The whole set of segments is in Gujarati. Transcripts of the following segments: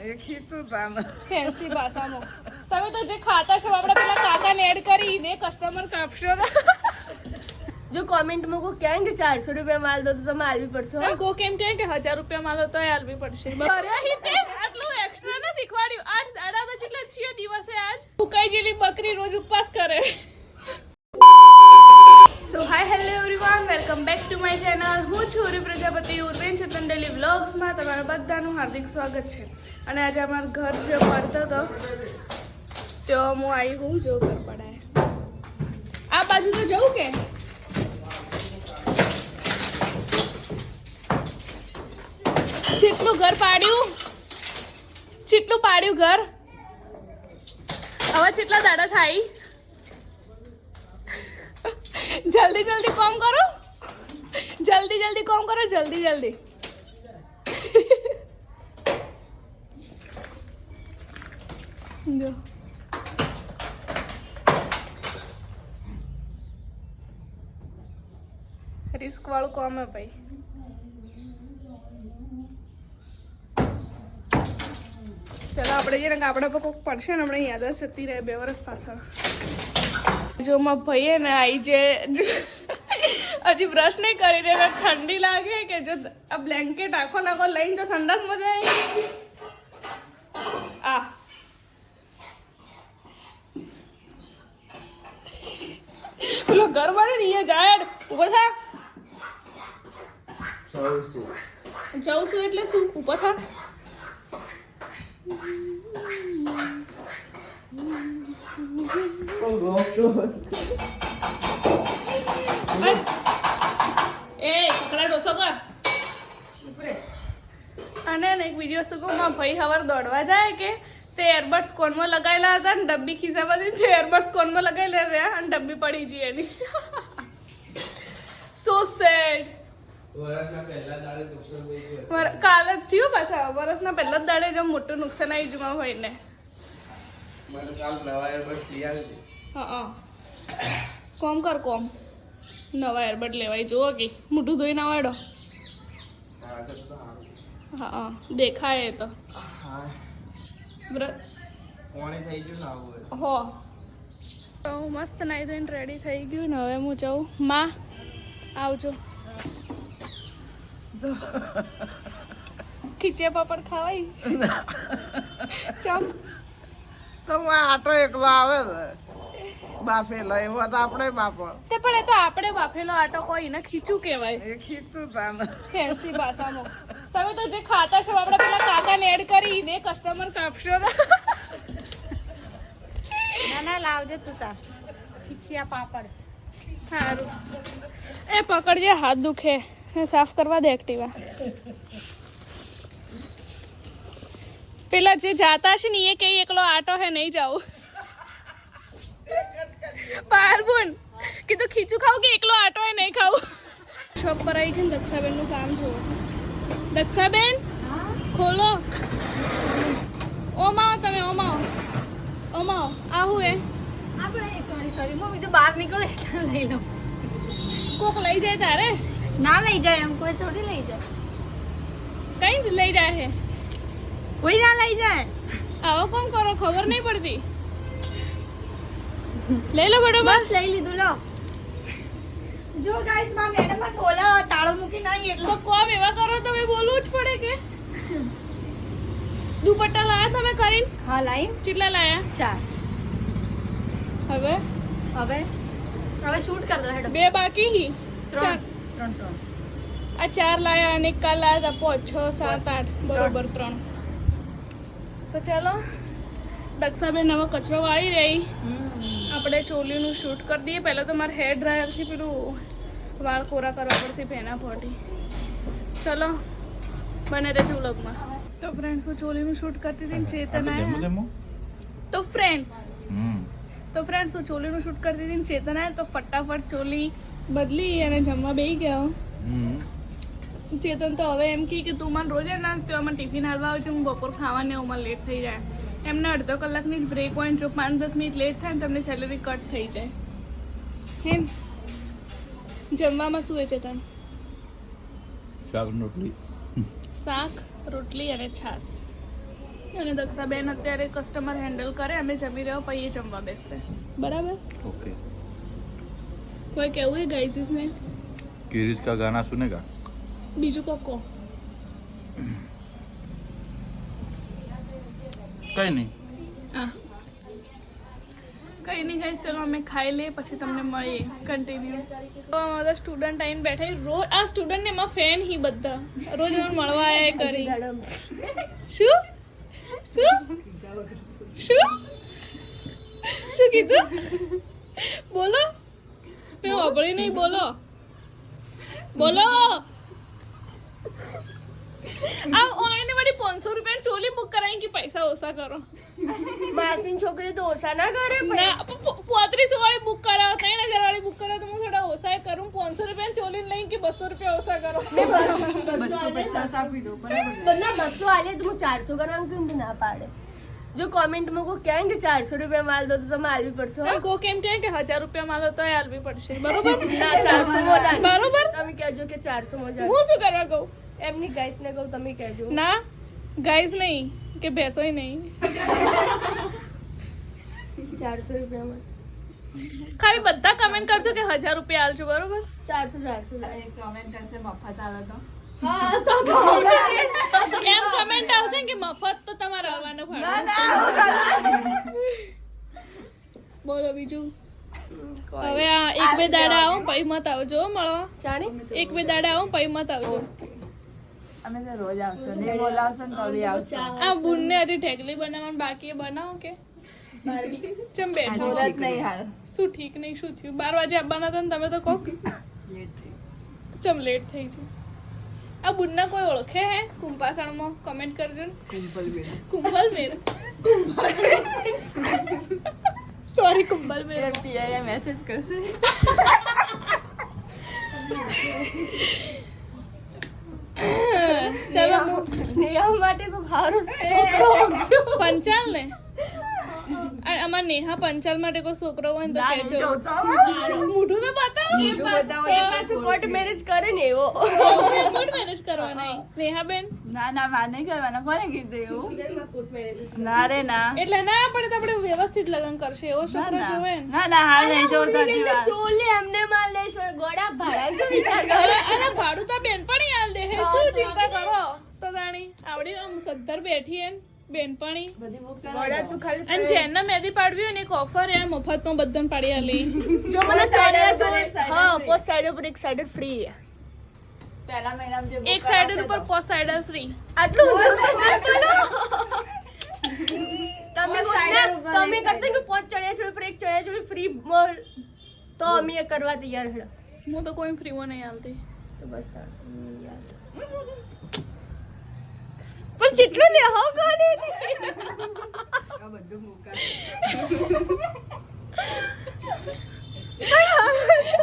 ફેન્સી ભાષામાં તમે તો જે ખાતા છો આપણે પેલા કાકાને એડ કરીને કસ્ટમર કાપશો જો કોમેન્ટ માં કોઈ કહે કે 400 રૂપિયા માલ દો તો તમે આલવી પડશે કો કેમ કે 1000 રૂપિયા માલ તો આલવી પડશે અરે હિતે આટલું એક્સ્ટ્રા ના શીખવાડ્યું આજ દાડા તો કેટલા છીએ દિવસે આજ ફુકાઈ જેલી બકરી રોજ ઉપવાસ કરે so hi hello everyone welcome back to my channel હું છું ઉર્વી પ્રજાપતિ ઉર્વેન ચેતન ડેલી વ્લોગ્સમાં તમારા બધાનું હાર્દિક સ્વાગત છે અને આજે અમારું ઘર જે પડતો હતો તો હું આવી હું જો ઘર પડાય આ બાજુ તો જવું કે જેટલું ઘર પાડ્યું જેટલું પાડ્યું ઘર હવે કેટલા દાડા થાય જલ્દી જલ્દી કામ કરો જલ્દી જલ્દી કામ કરો જલ્દી જલ્દી જો રિસ્ક વાળું કામ હે ભાઈ ચલો આપણે જઈને આપણા પર કોઈક પડશે ને હમણાં યાદ જતી રહે 2 વર્ષ પાછળ જો માં ભાઈએ ને આવી જે હજી બ્રશ નહીં કરી રહે ઠંડી લાગે કે જો આ બ્લેન્કેટ આખો નાખો લઈને જો સંડાસ મજા આવી આ પેલો ઘર વાળે ને અહીંયા જાય ઉભો થા જઉં છું એટલે શું ઉભો થા અને એક વિડીયો શું કહું મારા ભાઈ સવાર દોડવા જાય કે તે એરબડ્સ કોનમાં લગાવેલા હતા ને ડબ્બી ખિસ્સામાંથી તે એરબડ્સ કોનમાં લગાવી રહ્યા અને ડબ્બી પડી ગઈ એની સો સેડ કાલે જ થયું પાછા વર્ષના પહેલા જ દાડે જો મોટું નુકસાન આવી ગયું મારા ભાઈને હા કોમ કર કોમ નવા એરબડ લેવાય જુઓ કે મોટું ધોઈ ના વાળો હા દેખાય એ તો હો તો મસ્ત નાઈ ધોઈને રેડી થઈ ગયું ને હવે હું જાઉં માં આવજો ખીચિયા પાપડ ખાવાય ચાલ તો આટો એકલો આવે છે બાફેલો એવો તો આપણે બાફો તે પણ એ તો આપણે બાફેલો આટો કોઈ ને ખીચું કહેવાય એ ખીચું તાને ફેન્સી ભાષામાં તમે તો જે ખાતા છો આપણે પેલા કાકાને એડ કરીને કસ્ટમર કાપશો ના ના લાવજે તું તા ખીચિયા પાપડ સારું એ પકડજે હાથ દુખે સાફ કરવા દે એક્ટિવા પેલા જે જાતા છે ને એ કઈ એકલો આટો હે નહીં જાઉં પારબુન કીધું ખીચું ખાવું કે એકલો આટો હે નહીં ખાવું શોપ પર આવી ગઈ દક્ષાબેન નું કામ જુઓ દક્ષાબેન ખોલો ઓમાઓ તમે ઓમાઓ આવું હે આપણે સોરી મમ્મી તો બહાર નીકળે એટલે લઈ લઉં કોક લઈ જાય તારે ના લઈ જાય એમ કોઈ થોડી લઈ જાય કઈ જ લઈ જાય હે કોઈ ના લઈ જાય આવો કોમ કરો ખબર નહીં પડતી લઈ લો બડો બસ લઈ લીધું લો જો ગાઈસ માં મેડમ ખોલા તાળો મૂકી નહીં એટલે તો કોમ એવા કરો તમે બોલવું જ પડે કે દુપટ્ટા લાયા તમે કરીને હા લાઈ કેટલા લાયા 4 હવે શૂટ કર દો હેડો 2 બાકી હી 3 આ 4 લાયા અને કાલ લાયા હતા 5 6 7 8 બરોબર 3 તો ચાલો દક્ષાબેન હવે કચરો વાળી રહી આપણે ચોલીનું શૂટ કરી દઈએ પહેલાં તો મારે હેર ડ્રાયરથી પેલું વાળ કોરા કરવા પડશે ભેના ફોટી ચલો બને રહેજો વ્લોગમાં તો ફ્રેન્ડ્સ હું ચોલીનું શૂટ કરતી હતી ને ચેતન આવ્યા તો ફ્રેન્ડ્સ હું ચોલીનું શૂટ કરતી હતી ને ચેતન આવ્યા તો ફટાફટ ચોલી બદલી અને જમવા બેસી ગયો ચેતન તો હવે એમ કે તું મને રોજે ના તો મને ટિફિન હાલવા આવશે હું બપોર ખાવાને મને લેટ થઈ જાય એમને અડધો કલાકની જ બ્રેક હોય જો 5-10 મિનિટ લેટ થાય ને તમને સેલરી કટ થઈ જાય હે જમવામાં શું હોય ચેતન શાક રોટલી શાક રોટલી અને છાશ અને દક્ષાબેન અત્યારે કસ્ટમર હેન્ડલ કરે, અમે જમી રહ્યો પછી એ જમવા બેસશે. બરાબર? ओके કોઈ કેવું है ગાઈઝ ને? किरीज का गाना सुनेगा? બીજું કોકો कहीं नहीं. હા કઈ નહીં ગાઈઝ, ચલો અમે ખાઈ લઈએ પછી તમને મળીએ કન્ટિન્યુ. તો અમારા સ્ટુડન્ટ આવીને બેઠા, રોજ આ સ્ટુડન્ટ ને એમાં ફેન હી બધા રોજ મને મળવા આયા કરી. શું શું શું શું કીધું? બોલો, મેં વાપરી નહીં. બોલો બોલો. આ ઓનલાઈન વાળી 500 રૂપિયાની ચોલી બુક કરાવી કે પૈસા ઓછા કરો. માસીની છોકરી તો ઓછા ના કરે ના 3500 વાળી બુક કરાવો, 3000 વાળી બુક કરાવો તો હું થોડા ઓછા કરું. 500 રૂપિયાની ચોલી લઈને કે 200 રૂપિયા ઓછા કરો. બંને 200 આલે તો હું 400 કરવાનું કેમ કે ના પાડે? જો કોમેન્ટમાં કોઈ કહે કે 400 રૂપિયા માલ દો તો તમે આલવી પડશે હો. અને કોઈ કેમ કહે કે 1000 રૂપિયા માલો તો આલવી પડશે. બરોબર? ના 400 મોડા બરોબર. તમે કહેજો કે 400 મોજા હું શું કરવા કહું? એમની ગાઈસ ને કહું તમે કહેજો. ના ગાઈઝ નહીં કે ભેંસોય નહીં, 400 રૂપિયામાં ખાલી બધા કમેન્ટ કરજો કે 1000 રૂપિયા આલજો. બરોબર? 400 કમેન્ટ કરશે મફત આવે તો હા તો એમ કમેન્ટ આવશે ને કે મફત તો તમારે આવવાનું ભાડું. બોલો બીજું. હવે આ 1-2 દાડા આવો પછી મત આવજો હો મળવા. ચાણી 1-2 દાડા આવો પછી મત આવજો. અમે તો રોજ આવશો ને બોલાવશો ને તો બી આવશો. આ બુનને હજી ઢેકલી બનાવવાનું બાકી, બનાવો કે ચમ બેઠો? મુહૂર્ત નહીં હાલ શું ઠીક નહીં? શું થયું? 12 વાગે આવવાના હતા ને તમે તો કહો. ચમ લેટ થઈ ગયું. આ બુનના કોઈ ઓળખે હે કુંપાસણમાં? કમેન્ટ કરજો ને. કુંભલ મેર સોરી કુંભલ મેર પીઆઈ મેસેજ કરશે. ચલો હું નેહા માટે તો સારું છોકરો પંચાલ ને અમાર નેહા પંચાલ માટે કોઈ છોકરો હોય ને તો કહેજો. મોઢું તો બતાવો. કોર્ટ મેરેજ કરે ને એવો કોર્ટ મેરેજ કરવાના નેહા બેન. ના ના માર નહીં કરવાના. કોને કીધું એવું? ના રે ના. એટલે ના પડે તો આપણે વ્યવસ્થિત લગ્ન કરશે એવો છોકરો જોવે ને. ના ના હાલ નહીં જોતા જીવા. ચોલી એમને માલ લે ગોડા ભાડા જો વિચાર કરો. અને ભાડું તો બેનપણી આલ દે હે, શું ચિંતા કરો? તો જાણી આવડી આમ સદ્ધર બેઠી એમ બેનપણી. ગોડા તું ખાલી અને જેને મહેંદી પાડવી હોય ને એક ઓફર એ મફતમાં બધાને પાડી આલી. જો મને ચણિયા ચોળી હા પોસ્ટ સાઈડ ઉપર એક સાઈડ ફ્રી પહેલા મહિનામાં જે એક સાઈડ ઉપર પોસ્ટ સાઈડ ફ્રી. આટલું ઊંધું તો ના ચલો તમે તમે કરતા કે પોસ્ટ ચણિયા ચોળી પર એક ચણિયા ચોળી ફ્રી તો અમે એ કરવા તૈયાર હે હું તો કોઈ ફ્રીમાં નહીં આલતી. તો બસ પણ જેટલો ને હો કોને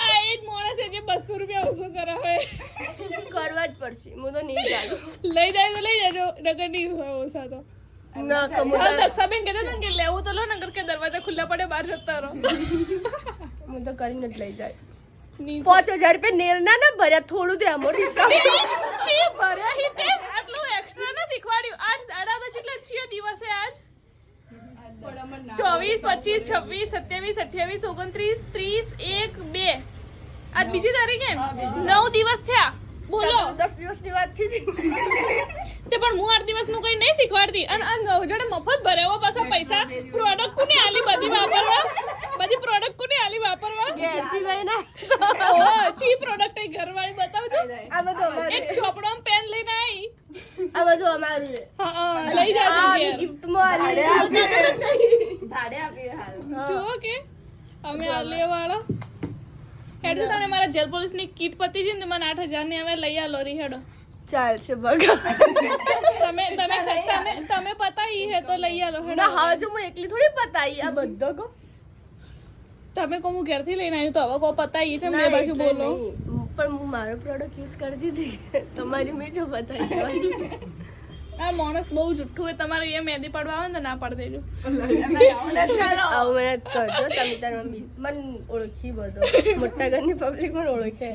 આ એ જ માણસ છે જે 200 રૂપિયા ઓછો કરે હોય. કરવા જ પડશે હું તો નહીં જાણું લઈ જાય તો લઈ જાજો, નગર નહીં હોય ઓછા તો. ના કમું દક્ષાબેન કહેતા હતા ને કે લેવું તો લો, નગર કે દરવાજા ખુલ્લા પડે બહાર જતા રહો. હું તો કરીને જ લઈ જાય નહીં 5000 રૂપિયા નેલ ના ભર્યા થોડું તે અમો ડિસ્કાઉન્ટ એ ભર્યા હી તે આટલું એક્સ્ટ્રા ના શીખવાડ્યું. આજ દાડા તો કેટલા છીએ દિવસે આજ 24, 25, 26, 27, 28, 29, 30, 1, 2 આજ બીજી તારીખે 9 દિવસ થયા. બોલો 10 દિવસની વાત થઈ તે પણ હું 8 દિવસનું કઈ નહીં શીખવાડતી. અને જોડે મફત ભર્યા પાછા પૈસા પ્રોડક્ટ કોને આલી બધી વાપરવા, બધી પ્રોડક્ટ કોને આલી વાપરવા. ઘેરથી લઈને ઓ ચી પ્રોડક્ટ એ ઘરવાળી બતાવજો. આ બધું અમારું એક ચોપડો પેન લઈને આવી. આ બધું અમારું છે હા લઈ જાજો ઘેર. ગિફ્ટમાં આલી ભાડે આપીએ હાલ. જુઓ કે અમે આલીએ વાળા હેડો. તને મારા જેલ પોલીસ ની કીટ પતી છે ને મને 8000 ની હવે લઈ આલો રી હેડો. ચાલશે બગા તમે તમે તમે તમે પતાઈ હે તો લઈ આલો હેડો. ના હા જો હું એકલી થોડી પતાઈ આ બધો કો તમે કો હું ઘેર થી લઈને આવ્યું તો હવે કો પતાઈ છે બે બાજુ બોલો. પણ હું મારો પ્રોડક્ટ યુઝ કરતી હતી તમારી મેં જો બતાવી આ માણસ બહુ જુઠ્ઠું હોય. તમારે એ મહેંદી પાડવા આવે ને તો ના પાડી દેજો. આવું મને કરજો તમે તાર મમ્મી મને ઓળખી બધો મોટા ઘરની પબ્લિક પણ ઓળખે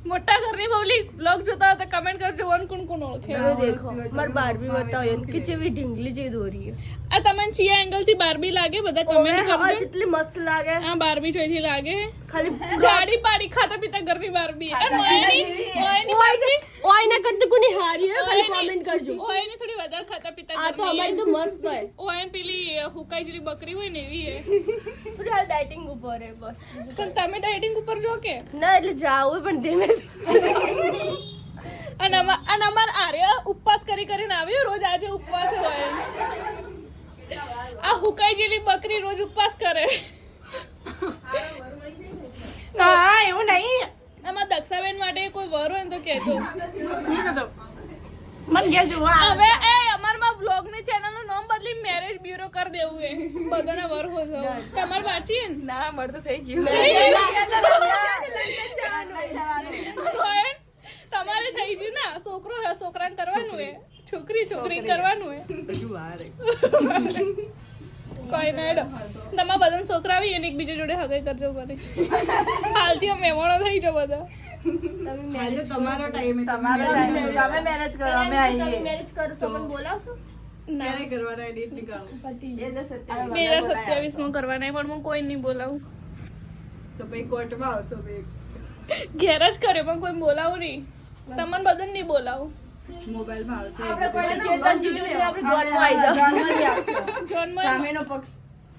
મોટા ઘરની પબ્લિક બ્લોગ જોતા હતા કમેન્ટ કરજો કોણ કોણ ઓળખે હવે દેખો મારી બારબી બતાવો એને કે જેવી ઢીંગલી જેવી દોરી છે આ તમને ચિયા એંગલ થી બારબી લાગે બધા કમેન્ટ હવે કરજો જેટલી મસ્ત લાગે આ બારબી જોઈથી લાગે ખાલી જાડી પાડી ખાતા પીતા ઘરની બારબી અને ઓયની બારબી ઓય ના કરતી કોની હારી હે ખાલી કોમેન્ટ કરજો ઓયની થોડી વધારે ખાતા પીતા આ તો અમારી તો મસ્ત હોય ઓયન પેલી હુકાઈ જેવી બકરી હોય ને એવી હે થોડી હાલ ડાયટિંગ ઉપર હે બસ પણ તમે ડાયટિંગ ઉપર જો કે ના એટલે જાવું પણ ધીમે અને અમાર આર્ય ઉપવાસ કરીને આવ્યો રોજ આજે ઉપવાસ હોય આ હુકાઈ જેલી બકરી રોજ ઉપવાસ કરે ના એવું નહીં આમાં દક્ષાબેન માટે કોઈ વર હોય ને તો કહેજો મન કેજો હવે એ અમારમાં બ્લોગ ની ચેનલ નું નામ બદલી મેરેજ બ્યુરો કરી દેવું હે બધાના વર હો જાવ તમાર બાચી હે ને ના મળ તો થઈ ગયું તમારે થઈ ગયું ને છોકરો હે છોકરાને કરવાનું હે છોકરી કરવાનું હે કોઈ ના હેડો તમારા બધા છોકરા આવી અને એકબીજા જોડે હગાઈ કરજો પડે હાલથી મહેમાનો થઈ જાવ બધા તમારો ટાઈમ તમે મેરેજ કરો અમે આવીએ મેરેજ કરશો પણ બોલાવશો ના કરવાના એડિટ નીકાળો 2027 માં કરવાના પણ હું કોઈ નહીં બોલાવું તો પછી કોર્ટમાં આવશો ઘેર જ કર્યો પણ કોઈ બોલાવું નહીં તમને બધાને નહીં બોલાવું મોબાઈલમાં આવશે જોનમાં સામેનો પક્ષ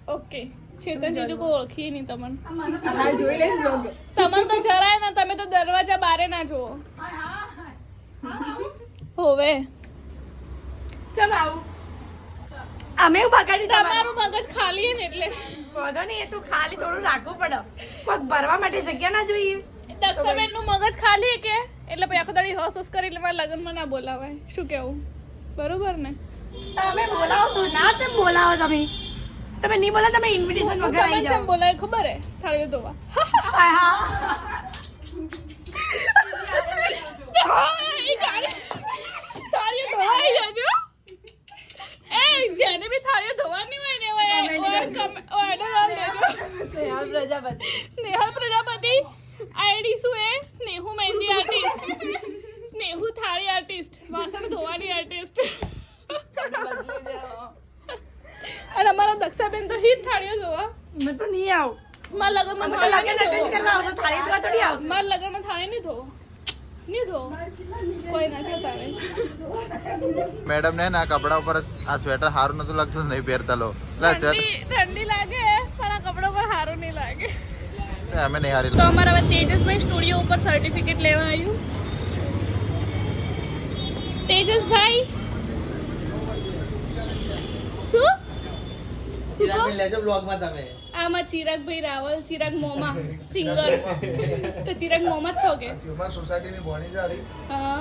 ઓકે ચેતન જીજુ કોઈ ઓળખી નહીં તમને હા જોઈ લે બ્લોગ તમને તો જરાય ના તમે તો દરવાજા બારે ના જુઓ હોવે ચલ આવું અમે બગાડી તમારું મગજ ખાલી હે ને એટલે વધો નહીં એ તો ખાલી થોડું રાખવું પડે પગ ભરવા માટે જગ્યા ના જોઈએ દક્ષાબેન નું મગજ ખાલી હે કે એટલે પછી આખો દાડી હસ કરી એટલે મારા લગ્નમાં ના બોલાવાય શું કેવું બરોબર ને તમે બોલાવશો ના ચમ બોલાવો તમે નહીં બોલા તમે ઇન્વિટેશન વગર આવી તમને જાઓ ચમ બોલાય ખબર હે થાળીઓ ધોવા એ ગાડી થાળીઓ ધોવાઈ જાજો એ જેને બી થાળીઓ ધોવાની હોય ને ઓર્ડર દેજો સ્નેહલ પ્રજાપતિ આઈડી શું હે સ્નેહુ મહેંદી આર્ટિસ્ટ સ્નેહુ થાળી આર્ટિસ્ટ વાસણ ધોવાની આર્ટિસ્ટ અને અમારા દક્ષાબેન તો હિત થાળીઓ જોવા મેં તો નહીં આવું મારા લગ્નમાં થાળી નહીં ધોવો. થાળી તો થોડી આવશે મારા લગ્નમાં થાળી નહીં ધોવો. નહીં ધોવો. કોઈ ના છે તારે મેડમ ને ના કપડા ઉપર આ સ્વેટર સારું નતું લાગતું નહીં પહેરતા લો લા સ્વેટર ઠંડી લાગે પણ આ કપડા પર સારું નહીં લાગે અમે નહીં હારી તો અમારા હવે તેજસભાઈ સ્ટુડિયો ઉપર સર્ટિફિકેટ લેવા આવ્યું તેજસભાઈ શું આમાં ચિરાગભાઈ રાવલ ચિરાગ મોમા સિંગર તો ચિરાગ મોમા જ થો કે સોસાયટીની ભણી જારી હા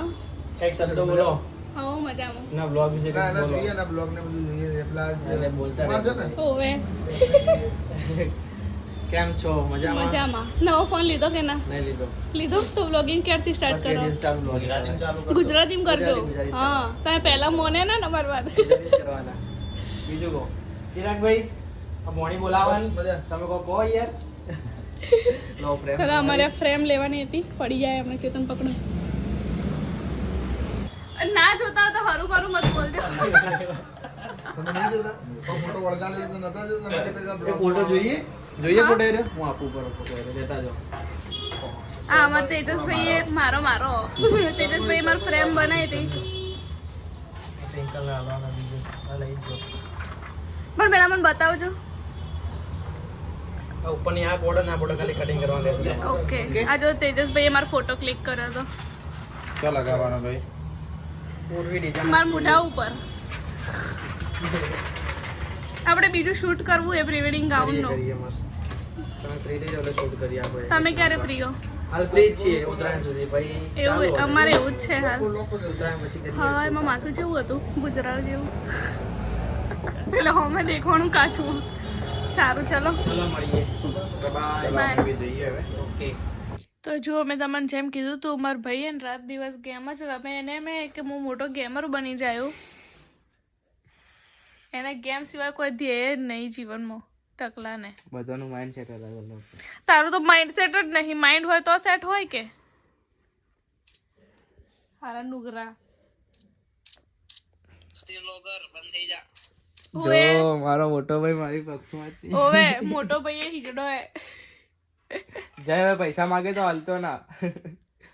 એક શબ્દ બોલો હા મજામાં ના બ્લોગ વિશે ના કંઈક ના બોલો જોઈએ ના બ્લોગ ને બધું જોઈએ પેલા એટલે બોલતા કુમાર છે ને હોવે કેમ છો મજામાં મજામાં નવો ફોન લીધો કે ના નહીં લીધો લીધો તો વ્લોગિંગ ક્યારથી સ્ટાર્ટ બસ બે કરો દિવસ ચાલુ vlog કરવાના. ગુજરાતીમાં કરજો ગુજરાતી હા તમે પહેલા મોને ને નંબર બાદ ગુજરાતી જ કરવાના બીજું કહો ચિરાગભાઈ આ મોણી બોલાવવાનું બસ મજા. તમે કહો યાર નો ફ્રેમ ખરા અમારે ફ્રેમ લેવાની હતી પડી જાય અમને ચેતન પકડો ના જોતા તો હરું ભરું મત બોલજો તમે નહીં જોતા ફોટો વળગાડે તો નતા જોતા તમે કહેતા કે એ ફોટો જોઈએ ફોટો એ રહ્યો? હું આપું પર ફોટો એ લેતા જાઓ હા અમારે તેજસભાઈએ મારો તેજસભાઈએ મારો ફ્રેમ બનાવી હતી ટ્વિંકલ ને હાલવાના બીજું આ લઈ જ જો પણ પેલા મને બતાવજો આ ઉપરની આ બોર્ડર ને આ બોર્ડર ખાલી કટિંગ કરવાનું રહેશે ઓકે આ જો તેજસભાઈએ મારો ફોટો ક્લિક કર્યો હતો ક્યાં લગાવવાનો ભાઈ પૂર્વી ડિઝાઇન મારા મોઢા ઉપર આપણે બીજું શૂટ કરવું એ પ્રી વેડિંગ ગાઉનનો કરીએ મસ્ત તમે ફ્રી થઈ જાવ એટલે શૂટ કરીએ આપણે તમે ક્યારે ફ્રી હો હાલ ફ્રી જ છીએ ઉત્તરાયણ સુધી પછી ચાલુ એવું અમારે એવું જ છે હાલ ઉત્તરાયણ પછી કરીએ હા એમાં માથું જેવું હતું ગુજરાત જેવું એટલે અમે દેખવાનું કાચું સારું ચલો ચલો મળીએ બાય બાય અમે જઈએ હવે ઓકે તો જો મેં તમને જેમ કીધું તું મારા ભાઈ એને રાત દિવસ ગેમ જ રમે એને મેં કે હું મોટો ગેમર બની જાયો એને ગેમ સિવાય કોઈ ધ્યેય જ નહીં જીવનમાં ટકલાને બધાનું માઇન્ડ સેટ અલગ અલગ તારું તો માઇન્ડ સેટ જ નહીં માઇન્ડ હોય તો સેટ હોય કે હારા નુગરા જો મારો મોટો ભાઈ મારી પક્ષમાં છે. ઓવે મોટો ભાઈ હિજડો હે. જય હવે પૈસા માંગે તો હાલતો ના.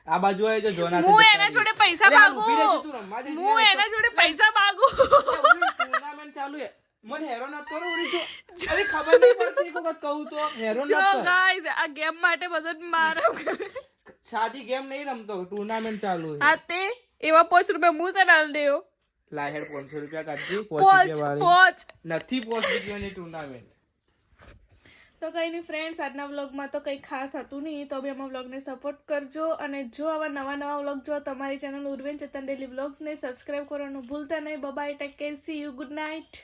આ બાજુ આવે તો જોના હું એના જોડે પૈસા માંગુ. હું એના જોડે પૈસા માંગુ. ટુર્નામેન્ટ ચાલુ છે. મને હેરો ન કરો ઉરી જો. અરે ખબર નહીં પડતી એક વખત કહું તો હેરો ન જો કર. ગાઈસ આ ગેમ માટે બધો મારો સાદી ગેમ નહીં રમતો, ટુર્નામેન્ટ ચાલુ છે. આ તે એવા 5 રૂપિયા હું તને આલ દેયો. લાહેડ 500 રૂપિયા કાઢજી. 5 રૂપિયા વાળી પોચ નથી. 5 રૂપિયાની ટુર્નામેન્ટ. તો કઈ નહીં ફ્રેન્ડ્સ, આજના વ્લોગમાં તો કંઈ ખાસ હતું નહીં, તો બી અમારા વ્લોગને સપોર્ટ કરજો. અને જો આવા નવા વ્લોગ જો તમારી ચેનલ ઉર્વેન ચેતન ડેલી વ્લોગ્સને સબસ્ક્રાઈબ કરવાનું ભૂલતા નહીં. Bye, take care, see you, good night.